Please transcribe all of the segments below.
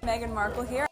Meghan Markle here.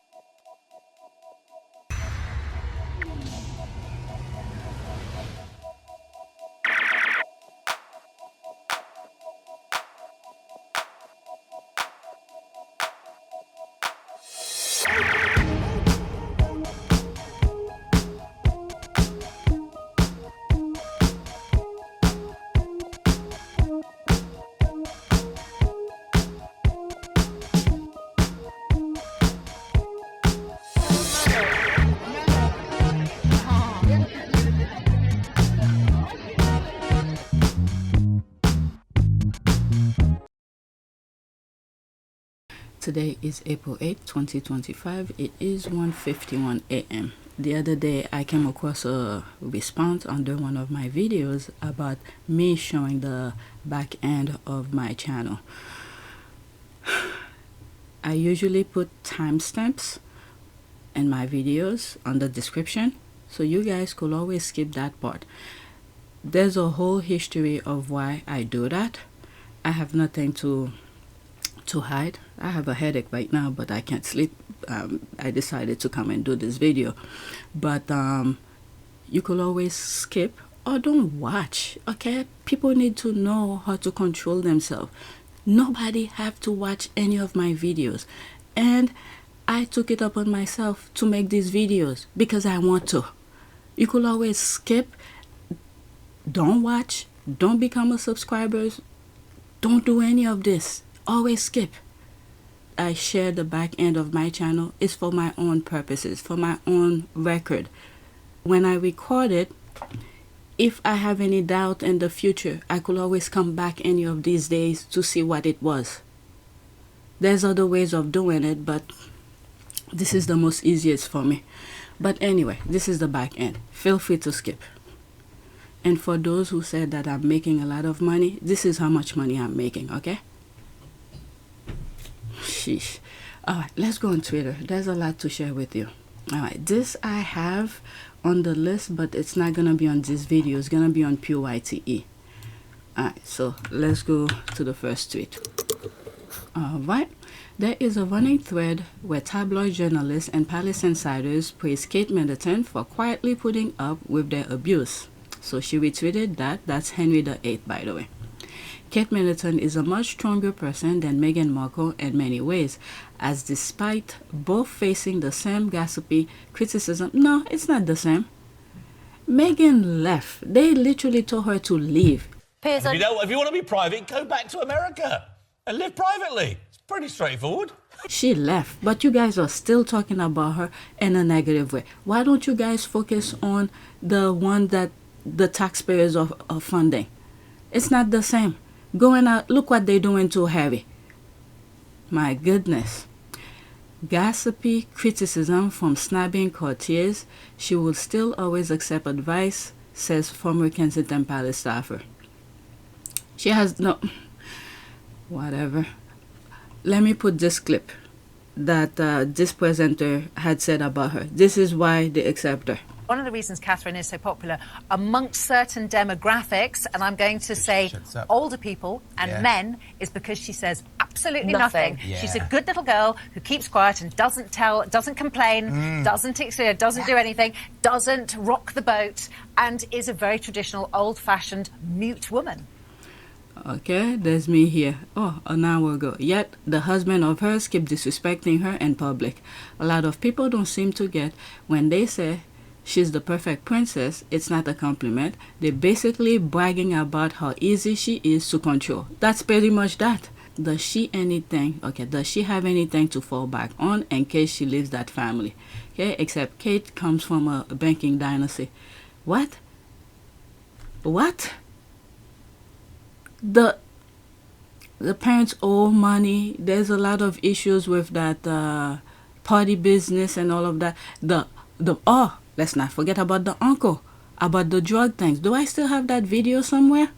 Today is April 8th, 2025. It is 1:51 a.m. The other day I came across a response under one of my videos about me showing the back end of my channel. I usually put timestamps in my videos on the description, so you guys could always skip that part. There's a whole history of why I do that. I have nothing to hide. I have a headache right now, but I can't sleep. I decided to come and do this video, but you could always skip or don't watch. Okay, people need to know how to control themselves. Nobody have to watch any of my videos, and I took it upon myself to make these videos because I want to. You could always skip, don't watch, don't become a subscriber, don't do any of this. Always skip. I share the back end of my channel. It's for my own purposes, for my own record. When I record it, if I have any doubt in the future, I could always come back any of these days to see what it was. There's other ways of doing it, but this is the most easiest for me. But anyway, this is the back end. Feel free to skip. And for those who said that I'm making a lot of money, this is how much money I'm making, okay? Sheesh. Alright, let's go on Twitter. There's a lot to share with you. Alright, this I have on the list, but it's not gonna be on this video. It's gonna be on PYTE. Alright, so let's go to the first tweet. Alright, there is a running thread where tabloid journalists and palace insiders praise Kate Middleton for quietly putting up with their abuse. So she retweeted that. That's Henry VIII, by the way. Kate Middleton is a much stronger person than Meghan Markle in many ways, as despite both facing the same gossipy criticism, no, it's not the same. Meghan left. They literally told her to leave. If you want to be private, go back to America and live privately. It's pretty straightforward. She left, but you guys are still talking about her in a negative way. Why don't you guys focus on the one that the taxpayers are funding? It's not the same. Going out, look what they're doing to Harry. My goodness. Gossipy criticism from snapping courtiers. She will still always accept advice, says former Kensington Palace staffer. She has no... Whatever. Let me put this clip that this presenter had said about her. This is why they accept her. One of the reasons Catherine is so popular amongst certain demographics, and I'm going to say older people and men, is because she says absolutely nothing. She's a good little girl who keeps quiet and doesn't complain, doesn't do anything, doesn't rock the boat, and is a very traditional, old-fashioned, mute woman. Okay, there's me here. Oh, an hour ago. Yet, the husband of hers kept disrespecting her in public. A lot of people don't seem to get when they say she's the perfect princess, it's not a compliment. They're basically bragging about how easy she is to control. That's pretty much that. Does she have anything to fall back on in case she leaves that family? Okay, except Kate comes from a banking dynasty. What? The parents owe money. There's a lot of issues with that party business and all of that. Let's not forget about the uncle, about the drug things. Do I still have that video somewhere?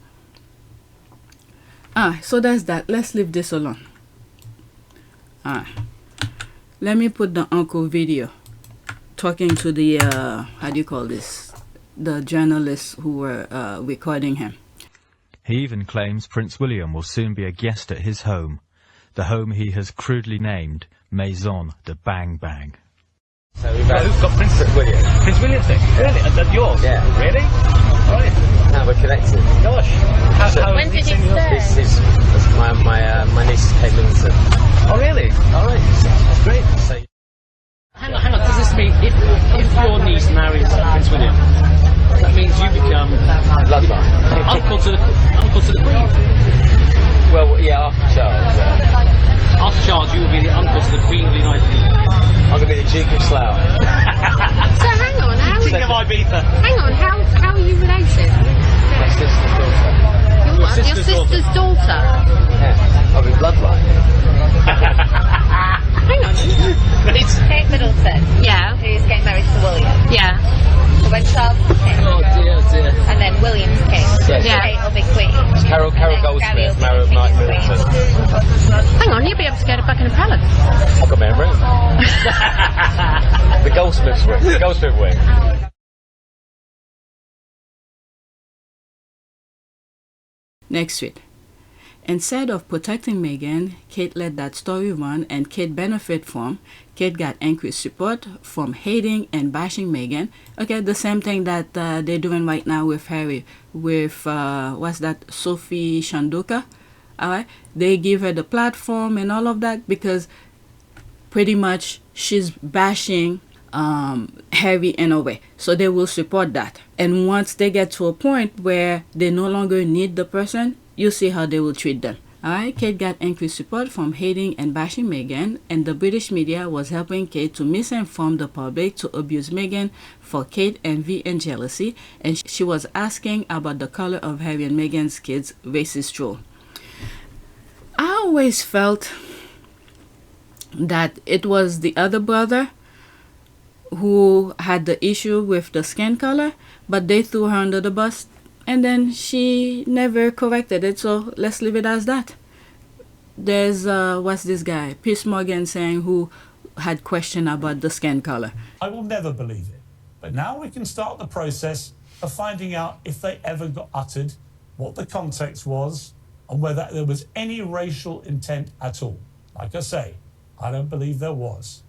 So that's that. Let's leave this alone. Let me put the uncle video talking to the, how do you call this? The journalists who were recording him. He even claims Prince William will soon be a guest at his home, the home he has crudely named Maison de Bang Bang. So we've got Prince William. Prince William's thing? Really? That's yours? Yeah. Really? Right. Now we're connected. Gosh. How When did he stay? This is my niece Kate Middleton. Oh, really? All right. That's great. So, Hang on. Does this mean if your niece marries Prince William, that means you become bloodline. uncle to the Queen? Well, yeah, after Charles. After Charles, you will be the uncle to the Queen of the United Kingdom. I'm going to be the Duke of Slough. So hang on, King of Ibiza. hang on, how are you related? My sister's daughter. Your what? Your sister's daughter? Yeah, I'll be bloodline. Hang on. It's Kate Middleton, Yeah. who's getting married to William. Yeah. So when Charles is king, Oh dear. and then William's king, Yeah. Kate will be queen. Carol And then Goldsmith Gary will be married king Mike and Middleton. queen. Hang on, you'll be able to go to Buckingham Palace. I've got my own room. The Goldsmith's wing. The Goldsmith wing. Next tweet. Instead of protecting Meghan, Kate let that story run and Kate benefit from. Kate got increased support from hating and bashing Meghan. Okay, the same thing that they're doing right now with Harry, with, what's that, Sophie Shanduka. Alright, they give her the platform and all of that because pretty much she's bashing Harry in a way. So they will support that. And once they get to a point where they no longer need the person, you see how they will treat them. Alright, Kate got increased support from hating and bashing Meghan, and the British media was helping Kate to misinform the public to abuse Meghan for Kate envy and jealousy, and she was asking about the color of Harry and Meghan's kids' racist troll. I always felt that it was the other brother who had the issue with the skin color, but they threw her under the bus and then she never corrected it, so let's leave it as that. There's what's this guy, Piers Morgan, saying, who had question about the skin color. I will never believe it, but now we can start the process of finding out if they ever got uttered, what the context was, and whether there was any racial intent at all. Like I say, I don't believe there was.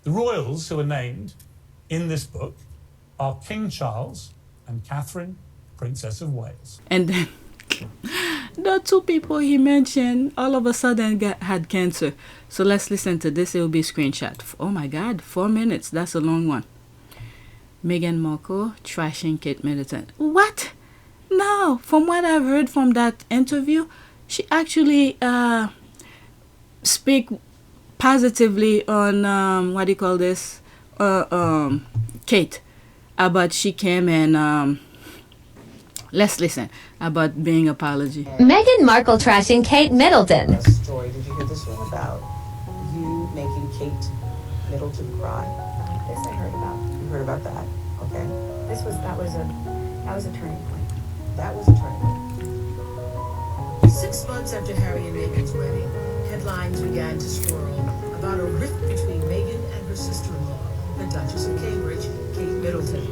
The royals who are named in this book are King Charles and Catherine, Princess of Wales. And then the two people he mentioned all of a sudden had cancer. So let's listen to this. It will be a screenshot. Oh my God, 4 minutes. That's a long one. Meghan Markle trashing Kate Middleton. What? No. From what I've heard from that interview, she actually speak positively on what do you call this? Kate. About she came and let's listen about being apology. Meghan Markle trashing Kate Middleton. Story. Did you hear this one about you making Kate Middleton cry? This I heard about. You heard about that? Okay. That was a turning point. That was a turning point. 6 months after Harry and Meghan's wedding, headlines began to swirl about a rift between Meghan and her sister-in-law, the Duchess of Cambridge, Kate Middleton.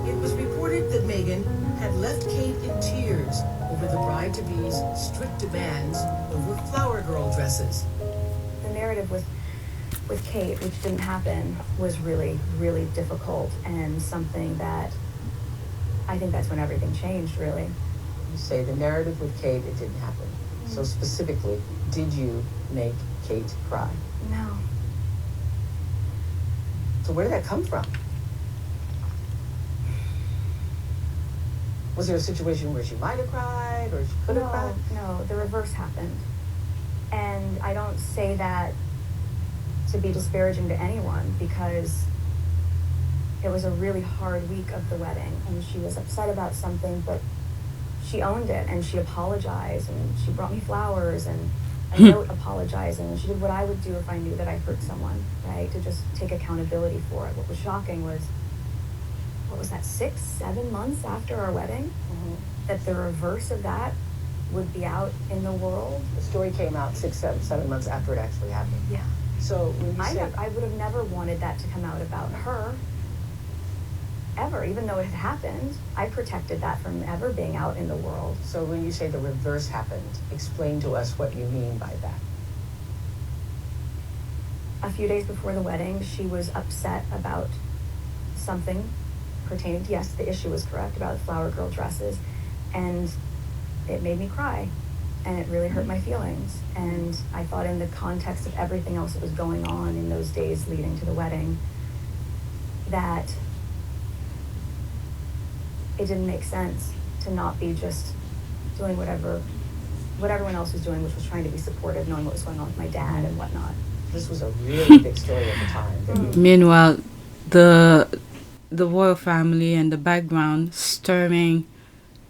It was reported that Meghan had left Kate in tears over the bride-to-be's strict demands over flower girl dresses. The narrative with Kate, which didn't happen, was really, really difficult and something that I think that's when everything changed, really. You say the narrative with Kate, it didn't happen. So specifically, did you make Kate cry? No. So where did that come from? Was there a situation where she might have cried or she could have cried? No, the reverse happened. And I don't say that to be disparaging to anyone because it was a really hard week of the wedding and she was upset about something, but she owned it and she apologized and she brought me flowers and a note apologizing, and she did what I would do if I knew that I hurt someone, right? To just take accountability for it. What was shocking was, what was that, 6-7 months after our wedding? That the reverse of that would be out in the world. The story came out 6-7 months after it actually happened. Yeah. So when you say... I would have never wanted that to come out about her, ever. Even though it had happened, I protected that from ever being out in the world. So when you say the reverse happened, explain to us what you mean by that. a few days before the wedding, she was upset about something pertaining to, yes, the issue was correct, about flower girl dresses. And it made me cry. And it really hurt my feelings. And I thought in the context of everything else that was going on in those days leading to the wedding, that it didn't make sense to not be just doing what everyone else was doing, which was trying to be supportive, knowing what was going on with my dad and whatnot. This was a really big story at the time. Meanwhile, the royal family and the background stirring,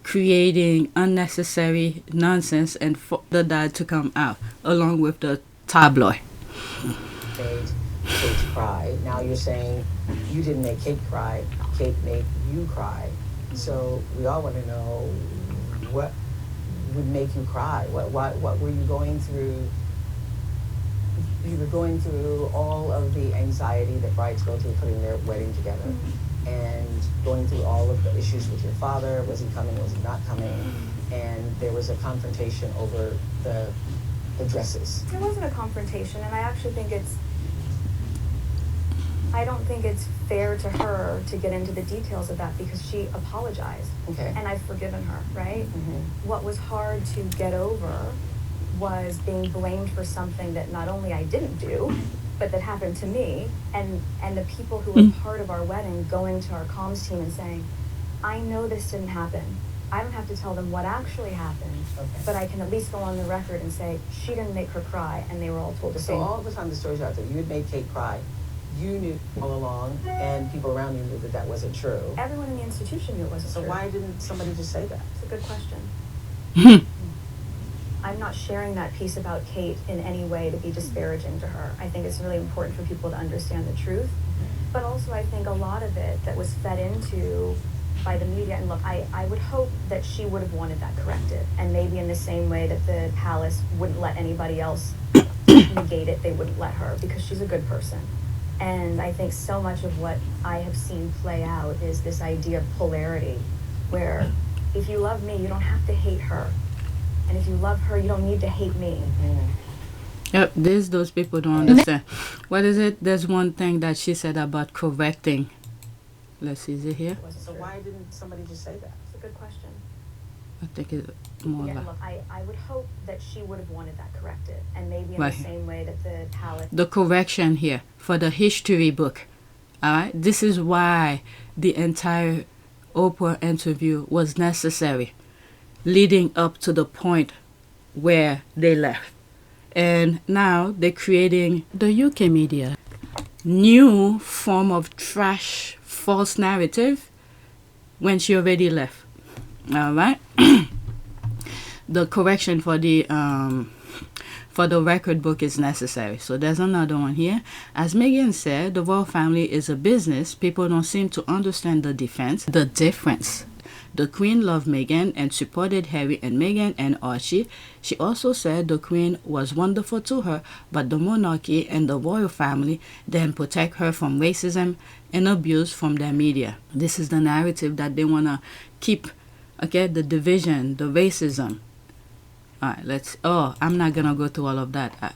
creating unnecessary nonsense, and for the dad to come out along with the tabloid. Made Kate cry. Now you're saying you didn't make Kate cry. Kate made you cry. So we all want to know what would make you cry. What were you going through? You were going through all of the anxiety that brides go through putting their wedding together, and going through all of the issues with your father. Was he coming? Was he not coming? And there was a confrontation over the dresses. It wasn't a confrontation, and I actually think I don't think it's fair to her to get into the details of that, because she apologized. Okay. And I've forgiven her, right? What was hard to get over was being blamed for something that not only I didn't do, but that happened to me, and the people who were part of our wedding going to our comms team and saying, I know this didn't happen. I don't have to tell them what actually happened, but I can at least go on the record and say, she didn't make her cry, and they were all told the same. So all the time the stories out there, you had made Kate cry. You knew all along, and people around you knew that that wasn't true. Everyone in the institution knew it wasn't true. So why didn't somebody just say that? It's a good question. I'm not sharing that piece about Kate in any way to be disparaging to her. I think it's really important for people to understand the truth. But also I think a lot of it that was fed into by the media, and look, I would hope that she would have wanted that corrected. And maybe in the same way that the palace wouldn't let anybody else negate it, they wouldn't let her, because she's a good person. And I think so much of what I have seen play out is this idea of polarity, where if you love me, you don't have to hate her. And if you love her, you don't need to hate me. Yep, those people don't understand. What is it? There's one thing that she said about correcting. Let's see, is it here? So why didn't somebody just say that? It's a good question. I think it's more Yeah, like... look, I would hope that she would have wanted that corrected. And maybe in Right. the same way that the palace... The correction here for the history book. All right, this is why the entire Oprah interview was necessary, leading up to the point where they left. And now they're creating the UK media new form of trash false narrative when she already left. All right. The correction for the record book is necessary. So there's another one here. As Meghan said, the royal family is a business. People don't seem to understand the difference. The Queen loved Meghan and supported Harry and Meghan and Archie. She also said the Queen was wonderful to her, but the monarchy and the royal family then protect her from racism and abuse from their media. This is the narrative that they want to keep, okay? The division, the racism. All right, I'm not going to go through all of that.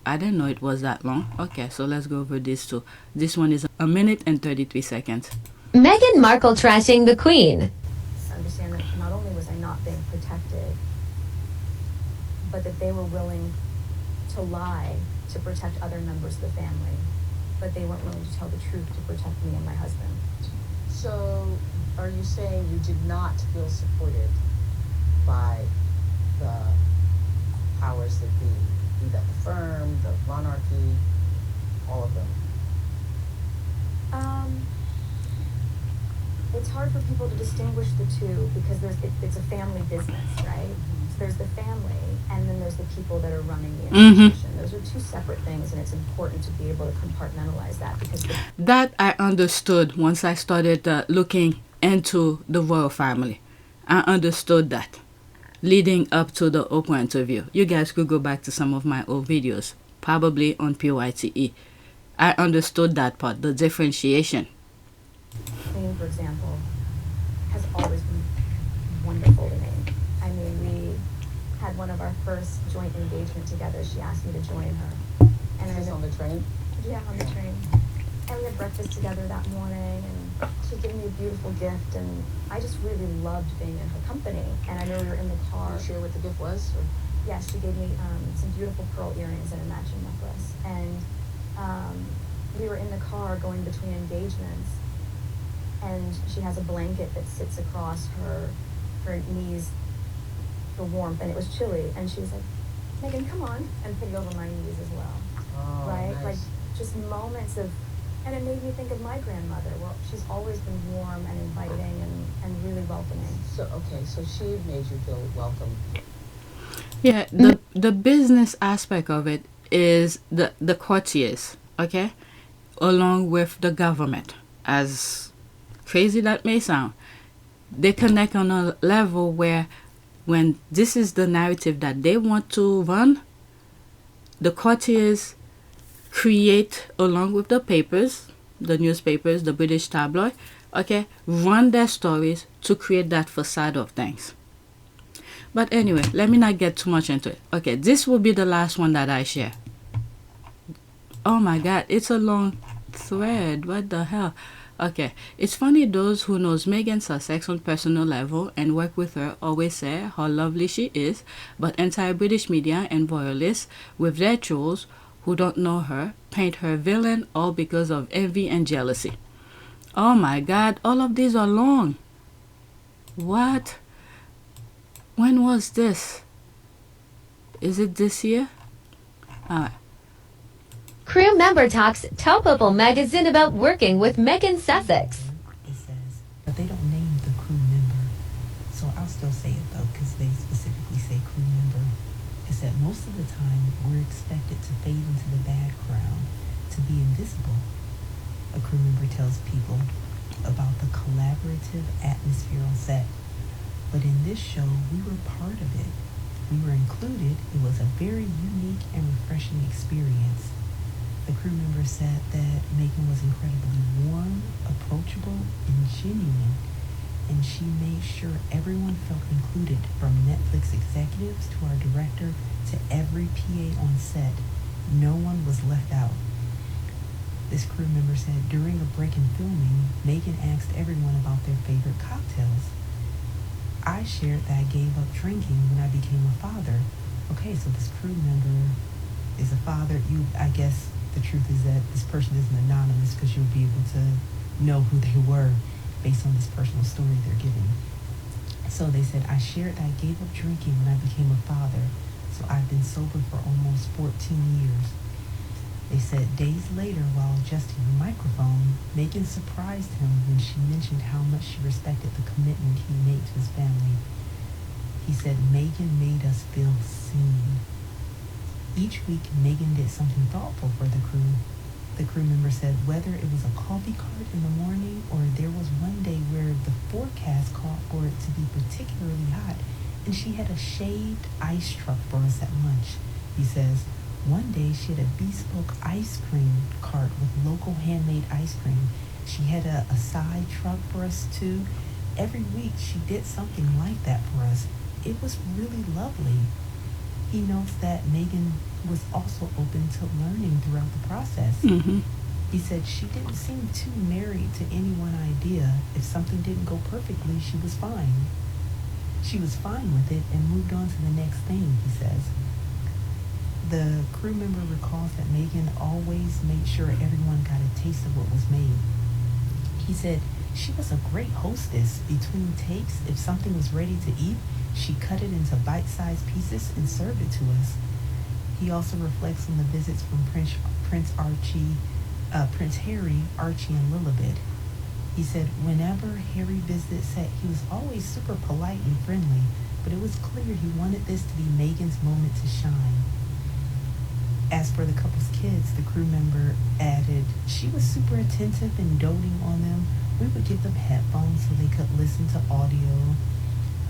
I didn't know it was that long. Okay, so let's go over this too. This one is 1 minute and 33 seconds. Meghan Markle trashing the Queen. Understand that not only was I not being protected, but that they were willing to lie to protect other members of the family, but they weren't willing to tell the truth to protect me and my husband. So are you saying you did not feel supported by the powers that be that the firm, the monarchy, all of them? It's hard for people to distinguish the two, because it's a family business, right? So there's the family, and then there's the people that are running the institution. Those are two separate things, and it's important to be able to compartmentalize that, because that I understood once I started looking into the royal family. I understood that leading up to the Oprah interview. You guys could go back to some of my old videos, probably on PYTE. I understood that part, the differentiation. Queen, for example, has always been wonderful to me. I mean, we had one of our first joint engagement together. She asked me to join her. And Is this on the train? Yeah, on the train. And we had breakfast together that morning, and she gave me a beautiful gift, and I just really loved being in her company. And I know we were in the car. Can you share what the gift was? Or? Yes, she gave me some beautiful pearl earrings and a matching necklace. And we were in the car going between engagements, and she has a blanket that sits across her knees for warmth, and it was chilly. And she was like, Meghan, come on, and put it over my knees as well. Oh, right? Nice. Like just moments of, and it made me think of my grandmother. Well, she's always been warm and inviting and really welcoming. So, okay, so she made you feel welcome. Yeah, the business aspect of it is the courtiers, okay, along with the government. As crazy that may sound, they connect on a level where when this is the narrative that they want to run, the courtiers create, along with the papers, the newspapers, the British tabloid, okay, run their stories to create that facade of things. But anyway, let me not get too much into it. Okay, this will be the last one that I share. Oh my God, it's a long thread. What the hell? Okay, it's funny those who knows Meghan Sussex on personal level and work with her always say how lovely she is, but entire British media and royalists with their trolls who don't know her paint her villain all because of envy and jealousy. Oh my God, all of these are long. What? When was this? Is it this year? Alright. Crew member talks Topable magazine about working with Meghan Sussex. It says, but they don't name the crew member. So I'll still say it though, because they specifically say crew member. Is that most of the time we're expected to fade into the background, to be invisible. A crew member tells people about the collaborative atmosphere on set. But in this show, we were part of it. We were included. It was a very unique and refreshing experience. The crew member said that Meghan was incredibly warm, approachable, and genuine, and she made sure everyone felt included, from Netflix executives to our director to every PA on set. No one was left out. This crew member said during a break in filming, Meghan asked everyone about their favorite cocktails. I shared that I gave up drinking when I became a father. Okay, so this crew member is a father. I guess the truth is that this person isn't anonymous because you'll be able to know who they were based on this personal story they're giving. So they said, I shared that I gave up drinking when I became a father. So I've been sober for almost 14 years. They said days later, while adjusting the microphone, Meghan surprised him when she mentioned how much she respected the commitment he made to his family. He said Meghan made us feel seen. Each week, Meghan did something thoughtful for the crew. The crew member said whether it was a coffee cart in the morning or there was one day where the forecast called for it to be particularly hot, and she had a shaved ice truck for us at lunch. He says, one day she had a bespoke ice cream cart with local handmade ice cream. She had a side truck for us too. Every week she did something like that for us. It was really lovely. He notes that Meghan was also open to learning throughout the process. Mm-hmm. He said she didn't seem too married to any one idea. If something didn't go perfectly, she was fine. She was fine with it and moved on to the next thing, he says. The crew member recalls that Meghan always made sure everyone got a taste of what was made. He said she was a great hostess. Between takes, if something was ready to eat, she cut it into bite-sized pieces and served it to us. He also reflects on the visits from Prince Harry, Archie, and Lilibet. He said whenever Harry visited set, he was always super polite and friendly, but it was clear he wanted this to be Meghan's moment to shine. As for the couple's kids, the crew member added, she was super attentive and doting on them. We would give them headphones so they could listen to audio.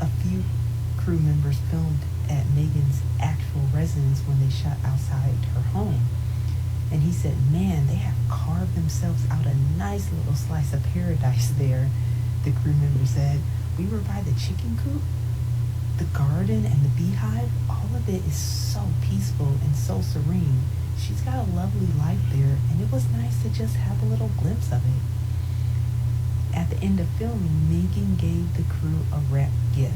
A few crew members filmed at Meghan's actual residence when they shot outside her home. And he said, man, they have carved themselves out a nice little slice of paradise there. The crew member said, we were by the chicken coop, the garden, and the beehive. All of it is so peaceful and so serene. she's got a lovely life there, and it was nice to just have a little glimpse of it. At the end of filming, Meghan gave the crew a wrap gift.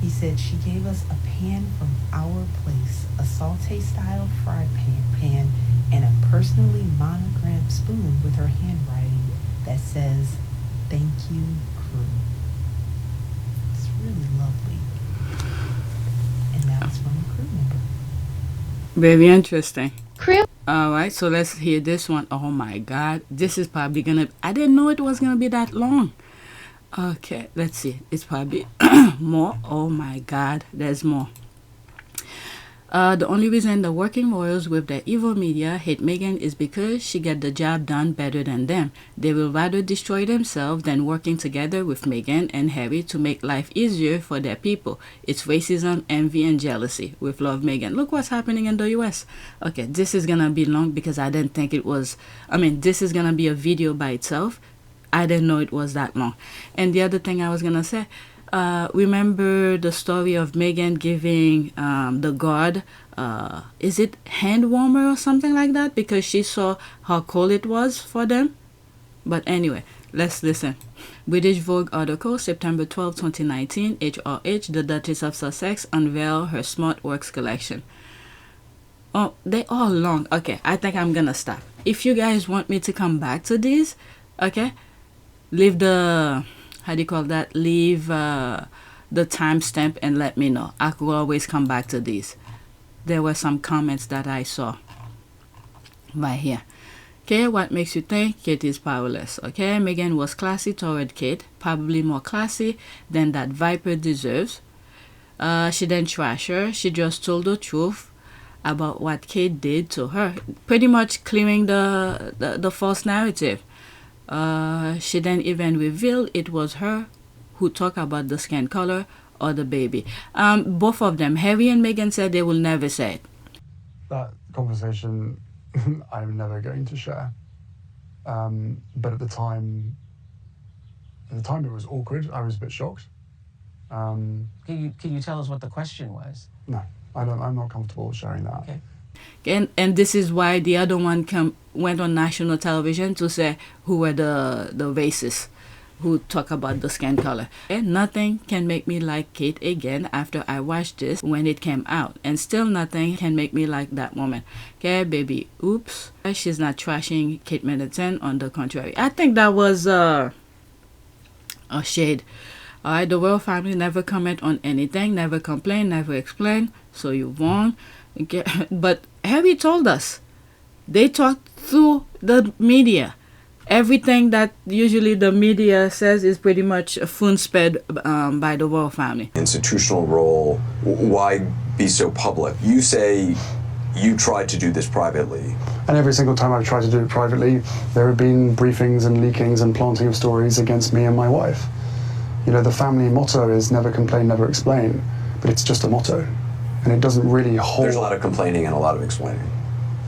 He said she gave us a pan from our place, a saute-style fried pan, and a personally monogrammed spoon with her handwriting that says, "Thank you, crew." It's really lovely. And that was from a crew member. Very interesting. Crew. Alright, so let's hear this one. Oh my god. This is probably gonna... I didn't know it was gonna be that long. Okay, let's see. It's probably more. Oh my god, there's more. The only reason the working royals with their evil media hate Meghan is because she get the job done better than them. They will rather destroy themselves than working together with Meghan and Harry to make life easier for their people. It's racism, envy, and jealousy. With love, Meghan. Look what's happening in the US. Okay, this is gonna be long because I didn't think it was... I mean, this is gonna be a video by itself. I didn't know it was that long. And the other thing I was gonna say... remember the story of Meghan giving the guard, is it hand warmer or something like that? Because she saw how cold it was for them. But anyway, let's listen. British Vogue article, September 12, 2019, HRH, the Duchess of Sussex unveiled her Smart Works collection. Oh, they all long. Okay, I think I'm gonna stop. If you guys want me to come back to these, okay, leave the... how do you call that? Leave the timestamp and let me know. I could always come back to these. There were some comments that I saw right here. Okay, what makes you think Kate is powerless? Okay, Meghan was classy toward Kate, probably more classy than that viper deserves. She didn't trash her. She just told the truth about what Kate did to her, pretty much clearing the false narrative. She didn't even reveal it was her who talked about the skin color or the baby. Both of them, Harry and Meghan, said they will never say it. That conversation I'm never going to share. But at the time it was awkward. I was a bit shocked. Can you tell us what the question was? No, I'm not comfortable sharing that. Okay. And this is why the other one went on national television to say who were the racists who talk about the skin color. And nothing can make me like Kate again after I watched this when it came out. And still nothing can make me like that woman. Okay, baby, oops. She's not trashing Kate Middleton, on the contrary. I think that was a shade. Alright, the royal family never comment on anything, never complain, never explain. So you're wrong. Okay. But Harry told us. They talked through the media. Everything that usually the media says is pretty much spoon-fed by the royal family. Institutional role, why be so public? You say you tried to do this privately. And every single time I've tried to do it privately, there have been briefings and leakings and planting of stories against me and my wife. You know, the family motto is never complain, never explain, but it's just a motto. And it doesn't really hold... There's a lot of complaining and a lot of explaining.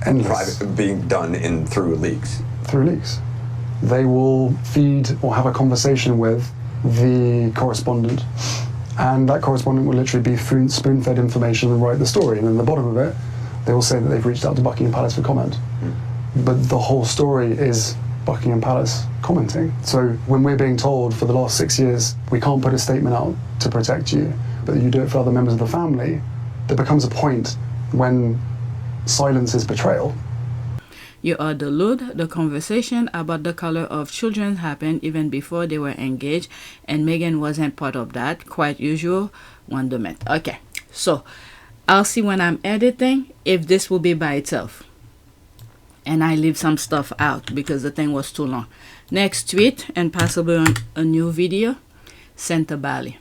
Endless. Private, being done through leaks. Through leaks. They will feed or have a conversation with the correspondent, and that correspondent will literally be spoon-fed information and write the story, and in the bottom of it, they will say that they've reached out to Buckingham Palace for comment. But the whole story is Buckingham Palace commenting. So when we're being told for the last 6 years, we can't put a statement out to protect you, but you do it for other members of the family, there becomes a point when silence is betrayal. You are the Lud. The conversation about the color of children happened even before they were engaged, and Meghan wasn't part of that. Quite usual wonderment. Okay, so I'll see when I'm editing if this will be by itself. And I leave some stuff out because the thing was too long. Next tweet, and possibly on a new video, Sentebale.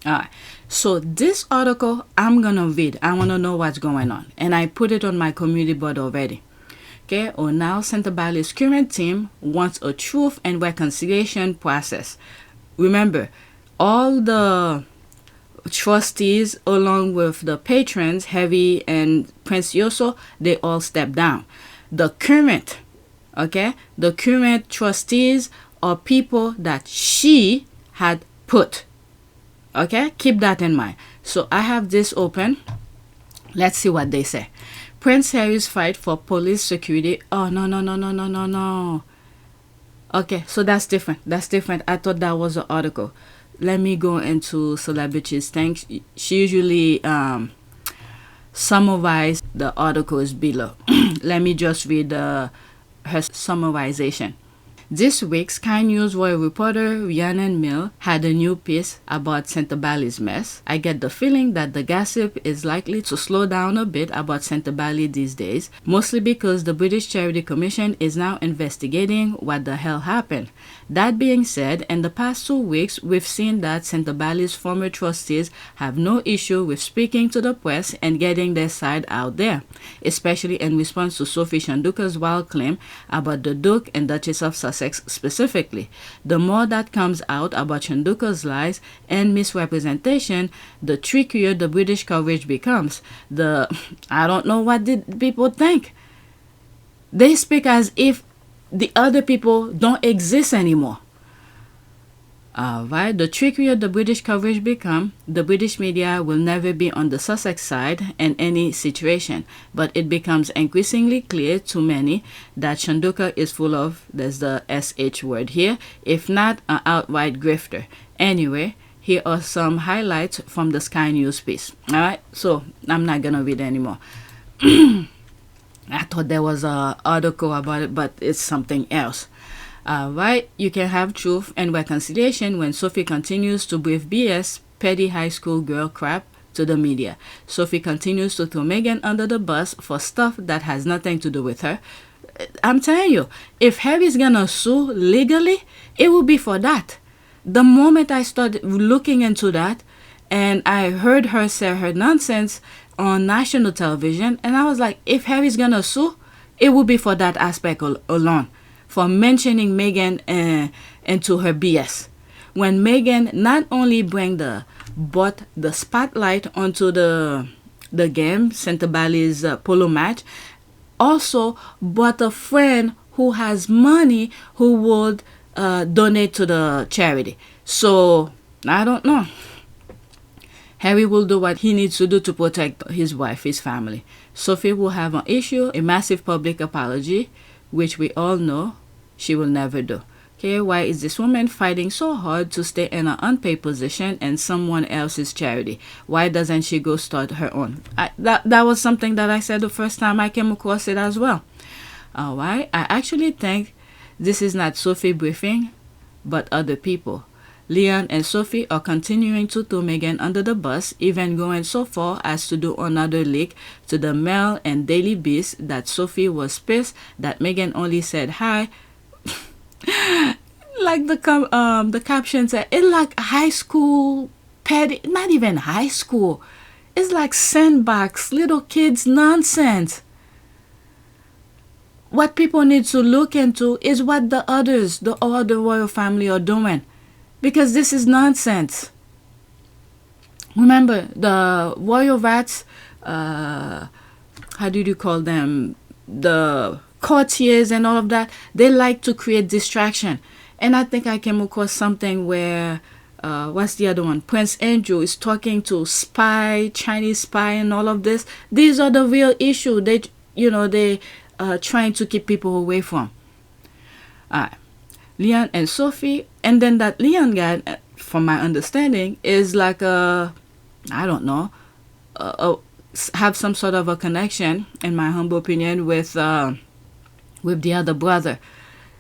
Alright, so this article I'm gonna read. I wanna know what's going on, and I put it on my community board already. Okay, or now Sentebale's current team wants a truth and reconciliation process. Remember, all the trustees along with the patrons, Harry and Prince Yoso, they all stepped down. The current trustees are people that she had put. Okay, keep that in mind. So I have this open. Let's see what they say. Prince Harry's fight for police security. Oh, no. Okay, so that's different. I thought that was an article. Let me go into celebrities' things. She usually summarize the articles below. Let me just read her summarization. This week, Sky News Royal reporter Rhiannon Mill had a new piece about Sentebale's mess. I get the feeling that the gossip is likely to slow down a bit about Sentebale these days, mostly because the British Charity Commission is now investigating what the hell happened. That being said, in the past 2 weeks, we've seen that Sentebale's former trustees have no issue with speaking to the press and getting their side out there, especially in response to Sophie Shanduka's wild claim about the Duke and Duchess of Sussex specifically. The more that comes out about Shanduka's lies and misrepresentation, the trickier the British coverage becomes. I don't know what did people think. They speak as if the other people don't exist anymore. Alright, the trickier the British coverage become, the British media will never be on the Sussex side in any situation, but it becomes increasingly clear to many that Shanduka is full of, there's the SH word here, if not an outright grifter. Anyway, here are some highlights from the Sky News piece. Alright, so I'm not gonna read anymore. I thought there was an article about it, but it's something else. Right, you can have truth and reconciliation when Sophie continues to breathe BS, petty high school girl crap to the media. Sophie continues to throw Meghan under the bus for stuff that has nothing to do with her. I'm telling you, if Harry's gonna sue legally, it will be for that. The moment I started looking into that, and I heard her say her nonsense on national television, and I was like, if Harry's gonna sue, it will be for that aspect alone, for mentioning Meghan into her BS. When Meghan not only brought the spotlight onto the game, Sentebale's polo match, also brought a friend who has money who would donate to the charity. So I don't know. Harry will do what he needs to do to protect his wife, his family. Sophie will have an issue, a massive public apology, which we all know she will never do. Okay, why is this woman fighting so hard to stay in an unpaid position in someone else's charity? Why doesn't she go start her own? That was something that I said the first time I came across it as well. Alright, I actually think this is not Sophie briefing, but other people. Leon and Sophie are continuing to throw Meghan under the bus, even going so far as to do another leak to the Mail and Daily Beast that Sophie was pissed that Meghan only said hi. Like the caption said, it's like high school petty, not even high school. It's like sandbox, little kids nonsense. What people need to look into is what the other royal family are doing. Because this is nonsense. Remember, the royal rats, how do you call them? The courtiers and all of that, they like to create distraction. And I think I came across something where, what's the other one? Prince Andrew is talking to Chinese spy and all of this. These are the real issue. They trying to keep people away from. Leon and Sophie, and then that Leon guy, from my understanding, is like have some sort of a connection, in my humble opinion, with the other brother.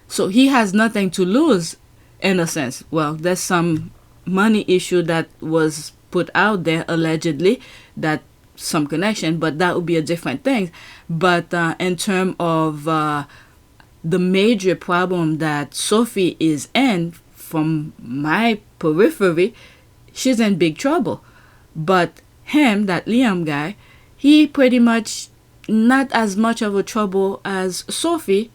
So he has nothing to lose, in a sense. Well, there's some money issue that was put out there, allegedly, that some connection, but that would be a different thing. But in terms of the major problem that Sophie is in, from my periphery, she's in big trouble. But him, that Liam guy, he pretty much not as much of a trouble as Sophie,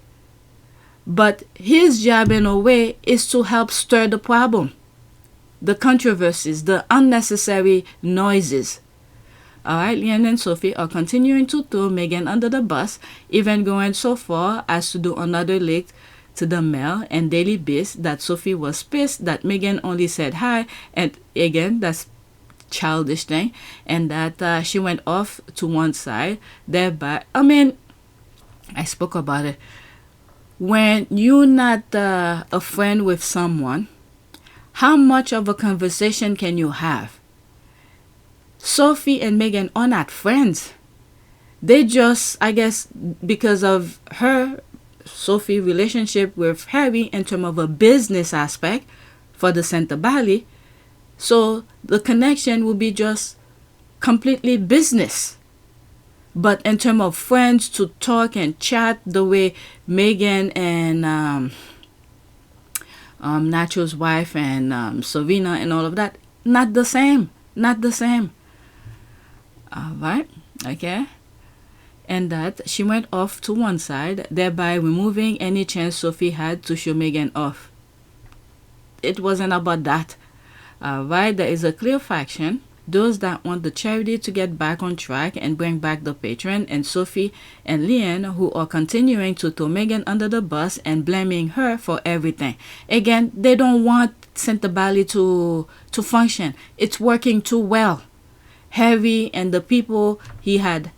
but his job in a way is to help stir the problem, the controversies, the unnecessary noises. Alright, Leon and Sophie are continuing to throw Meghan under the bus, even going so far as to do another leak to the Mail and Daily Beast that Sophie was pissed that Meghan only said hi, and again, that's childish thing, and that she went off to one side, thereby, I mean, I spoke about it. When you're not a friend with someone, how much of a conversation can you have? Sophie and Meghan are not friends. They just, I guess, because of her, Sophie, relationship with Harry in terms of a business aspect for the Sentebale, so the connection will be just completely business. But in terms of friends to talk and chat the way Meghan and Nacho's wife and Savina and all of that, not the same. Not the same. Alright, okay. And that she went off to one side, thereby removing any chance Sophie had to show Meghan off. It wasn't about that. Alright, there is a clear faction. Those that want the charity to get back on track and bring back the patron, and Sophie and Leanne, who are continuing to throw Meghan under the bus and blaming her for everything. Again, they don't want Sentebale to function. It's working too well. Harry and the people he had,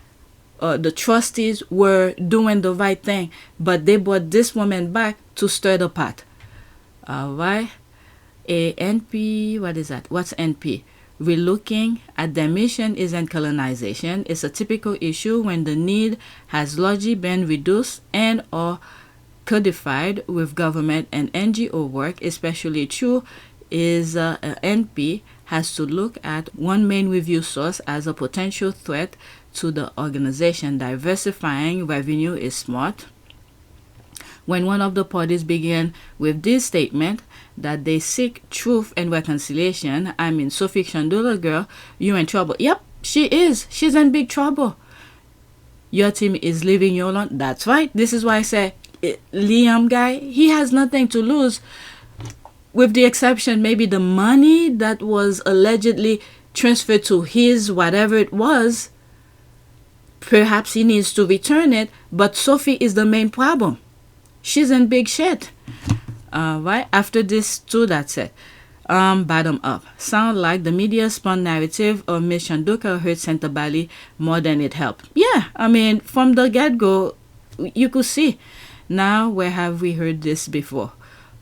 the trustees, were doing the right thing, but they brought this woman back to stir the pot. Alright. A NP, what is that? What's NP? Relooking at their mission isn't colonization. It's a typical issue when the need has largely been reduced and or codified with government and NGO work. Especially true is NP has to look at one main review source as a potential threat to the organization. Diversifying revenue is smart. When one of the parties began with this statement that they seek truth and reconciliation, I mean, Sophie Shandola, girl, you're in trouble. Yep, she is. She's in big trouble. Your team is leaving you alone. That's right. This is why I say Liam guy, he has nothing to lose, with the exception maybe the money that was allegedly transferred to his whatever it was. Perhaps he needs to return it, but Sophie is the main problem. She's in big shit. Right after this too, that's it. Bottom up. Sound like the media spun narrative of Miss Shandoka hurt Sentebale more than it helped. Yeah, I mean, from the get-go, you could see. Now, where have we heard this before?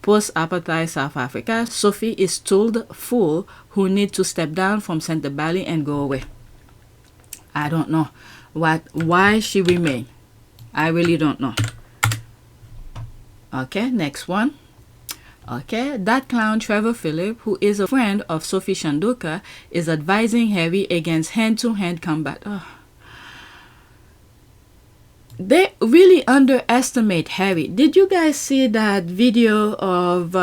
Post-apartheid South Africa, Sophie is told fool who need to step down from Sentebale and go away. I don't know why she remained. I really don't know. Okay, next one. Okay, that clown Trevor Phillips, who is a friend of Sophie Shandoka, is advising Harry against hand-to-hand combat. Oh. They really underestimate Harry. Did you guys see that video of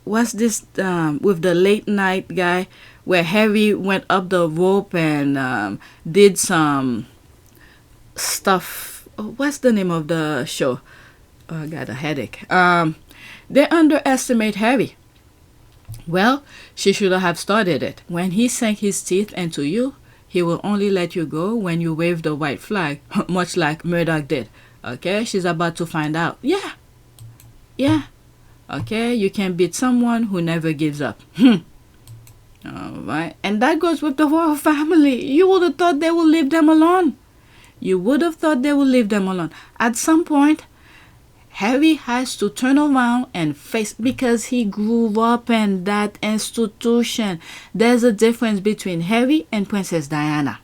what's this with the late night guy where Harry went up the rope and did some stuff? What's the name of the show? Oh, I got a headache. They underestimate Harry. Well, she should have started it. When he sank his teeth into you, he will only let you go when you wave the white flag, much like Murdoch did. Okay, she's about to find out. Yeah. Okay, you can beat someone who never gives up. Alright, and that goes with the royal family. You would have thought they would leave them alone. At some point, Harry has to turn around and face, because he grew up in that institution. There's a difference between Harry and Princess Diana.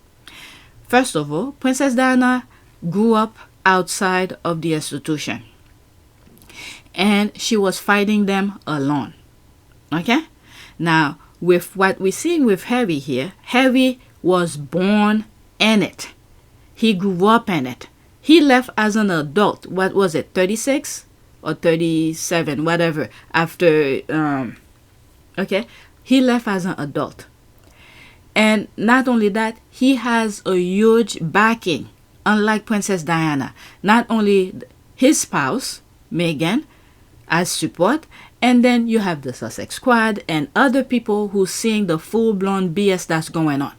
First of all, Princess Diana grew up outside of the institution, and she was fighting them alone. Okay? Now, with what we're seeing with Harry here, Harry was born in it. He grew up in it. He left as an adult. What was it, 36 or 37, whatever, after, okay? He left as an adult. And not only that, he has a huge backing, unlike Princess Diana. Not only his spouse, Meghan, as support, and then you have the Sussex squad and other people who seeing the full-blown BS that's going on.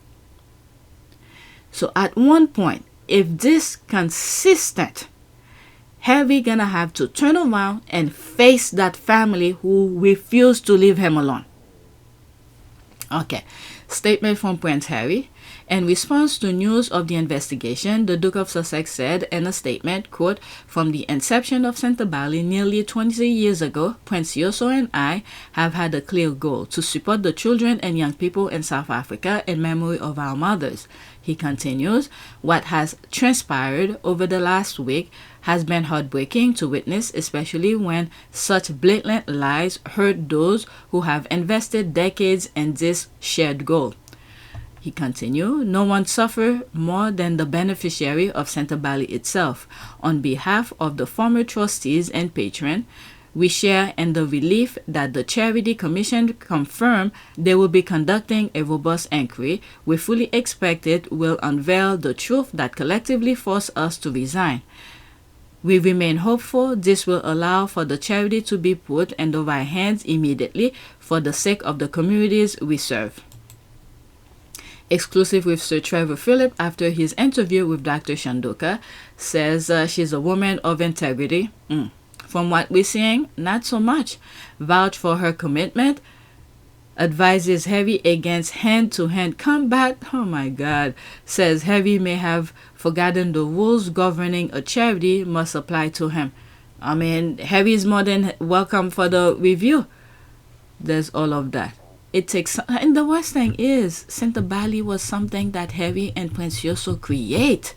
So at one point, if this consistent, Harry gonna have to turn around and face that family who refuse to leave him alone. Okay. Statement from Prince Harry. In response to news of the investigation, the Duke of Sussex said in a statement, quote, "From the inception of Sentebale nearly 20 years ago, Prince Yoso and I have had a clear goal to support the children and young people in South Africa in memory of our mothers." He continues, "What has transpired over the last week has been heartbreaking to witness, especially when such blatant lies hurt those who have invested decades in this shared goal." He continued, "No one suffered more than the beneficiary of Sentebale itself. On behalf of the former trustees and patron, we share in the relief that the Charity Commission confirmed they will be conducting a robust inquiry. We fully expect it will unveil the truth that collectively forced us to resign. We remain hopeful this will allow for the charity to be put in the right hands immediately for the sake of the communities we serve." Exclusive with Sir Trevor Phillips after his interview with Dr. Shandoka says she's a woman of integrity. From what we're seeing, not so much. Vouch for her commitment. Advises Harry against hand-to-hand combat. Oh my God. Says Harry may have forgotten the rules governing a charity must apply to him. I mean, Harry is more than welcome for the review. There's all of that. It takes, and the worst thing is, Sentebale was something that Harry and Prince Yoso create.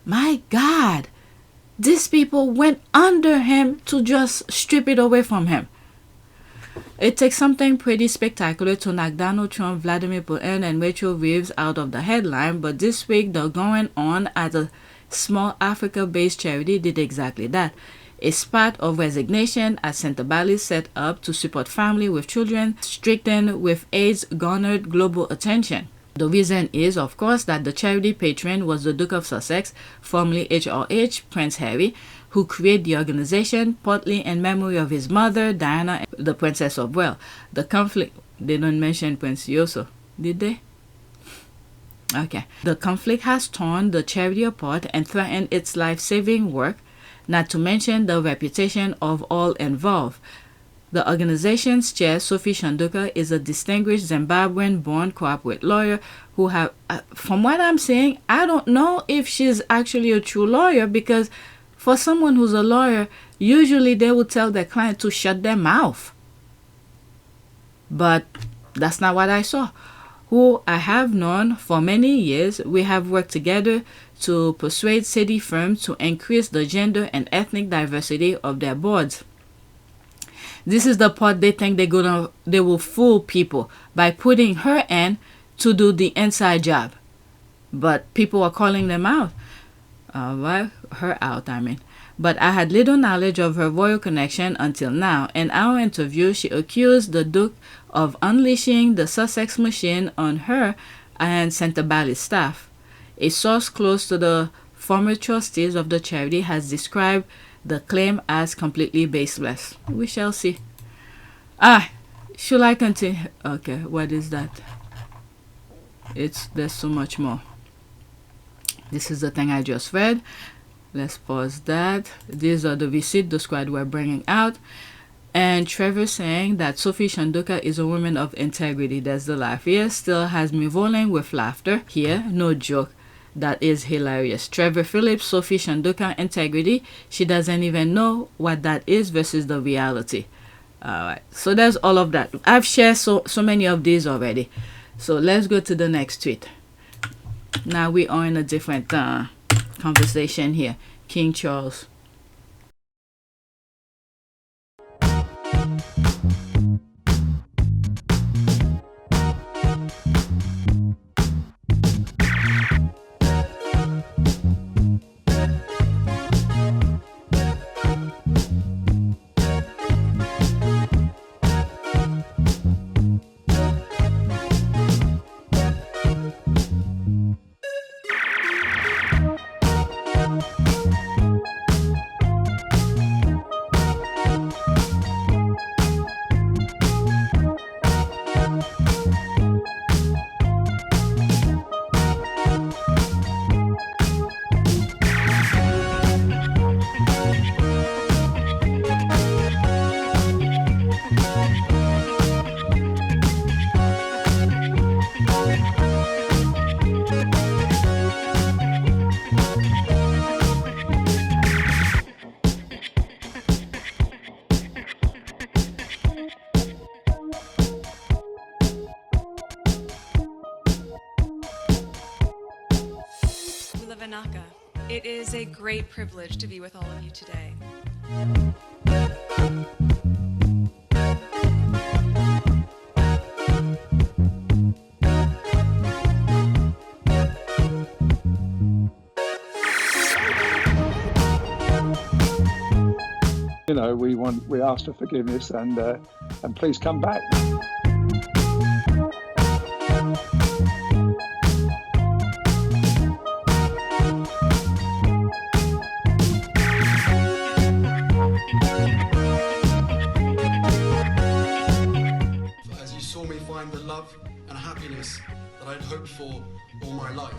My God. These people went under him to just strip it away from him. It takes something pretty spectacular to knock Donald Trump, Vladimir Putin, and Rachel Reeves out of the headline, but this week the going on at a small Africa-based charity did exactly that. A spot of resignation at Sentebale set up to support families with children stricken with AIDS garnered global attention. The reason is, of course, that the charity patron was the Duke of Sussex, formerly HRH, Prince Harry, who created the organization partly in memory of his mother, Diana, the Princess of Wales. The conflict, they don't mention Prince Yoso, did they? Okay. The conflict has torn the charity apart and threatened its life-saving work, not to mention the reputation of all involved. The organization's chair, Sophie Shandoka, is a distinguished Zimbabwean-born corporate lawyer who have, from what I'm saying, I don't know if she's actually a true lawyer, because for someone who's a lawyer, usually they will tell their client to shut their mouth. But that's not what I saw. Who I have known for many years, we have worked together to persuade city firms to increase the gender and ethnic diversity of their boards. This is the part they think they will fool people by putting her in to do the inside job. But people are calling them out. Her out, I mean. But I had little knowledge of her royal connection until now. In our interview, she accused the Duke of unleashing the Sussex machine on her and Sentebale's staff. A source close to the former trustees of the charity has described the claim as completely baseless. We shall see. Should I continue? Okay, what is that? There's so much more. This is the thing I just read. Let's pause that. These are the receipts the squad were bringing out. And Trevor saying that Sophie Shandoka is a woman of integrity. That's the laugh here. Still has me rolling with laughter here. No joke. That is hilarious. Trevor Phillips, Sophie Shandoka, integrity. She doesn't even know what that is versus the reality. Alright, so there's all of that. I've shared so many of these already. So let's go to the next tweet. Now we are in a different conversation here. King Charles. Vanaka. It is a great privilege to be with all of you today. You know, we ask for forgiveness and please come back. As you saw me find the love and happiness that I'd hoped for all my life.